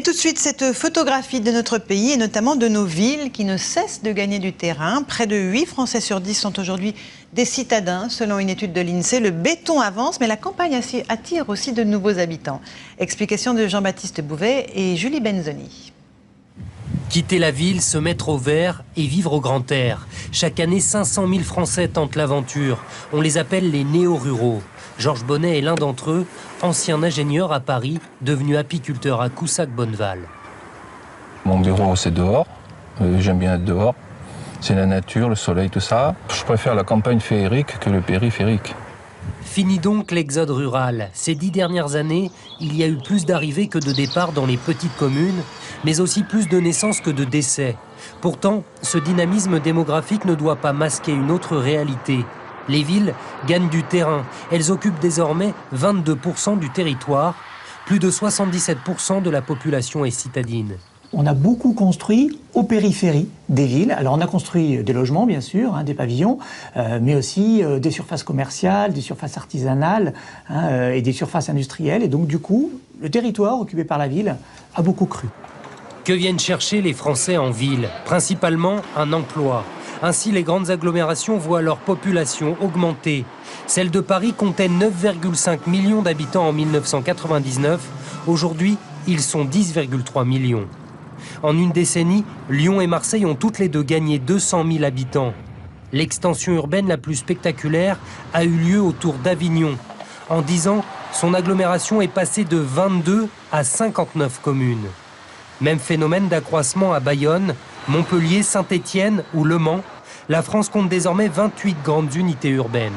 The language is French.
Et tout de suite, cette photographie de notre pays et notamment de nos villes qui ne cessent de gagner du terrain. Près de 8 Français sur 10 sont aujourd'hui des citadins. Selon une étude de l'INSEE, le béton avance, mais la campagne attire aussi de nouveaux habitants. Explication de Jean-Baptiste Bouvet et Julie Benzoni. Quitter la ville, se mettre au vert et vivre au grand air. Chaque année, 500 000 Français tentent l'aventure. On les appelle les néo-ruraux. Georges Bonnet est l'un d'entre eux, ancien ingénieur à Paris, devenu apiculteur à Coussac-Bonneval. Mon bureau, c'est dehors. J'aime bien être dehors. C'est la nature, le soleil, tout ça. Je préfère la campagne féerique que le périphérique. Fini donc l'exode rural. Ces 10 dernières années, il y a eu plus d'arrivées que de départs dans les petites communes, mais aussi plus de naissances que de décès. Pourtant, ce dynamisme démographique ne doit pas masquer une autre réalité. Les villes gagnent du terrain. Elles occupent désormais 22% du territoire. Plus de 77% de la population est citadine. On a beaucoup construit aux périphéries des villes. Alors on a construit des logements, bien sûr, des pavillons, mais aussi des surfaces commerciales, des surfaces artisanales et des surfaces industrielles. Et donc du coup, le territoire occupé par la ville a beaucoup cru. Que viennent chercher les Français en ville? Principalement un emploi. Ainsi, les grandes agglomérations voient leur population augmenter. Celle de Paris comptait 9,5 millions d'habitants en 1999. Aujourd'hui, ils sont 10,3 millions. En une décennie, Lyon et Marseille ont toutes les deux gagné 200 000 habitants. L'extension urbaine la plus spectaculaire a eu lieu autour d'Avignon. En 10 ans, son agglomération est passée de 22 à 59 communes. Même phénomène d'accroissement à Bayonne, Montpellier, Saint-Étienne ou Le Mans. La France compte désormais 28 grandes unités urbaines.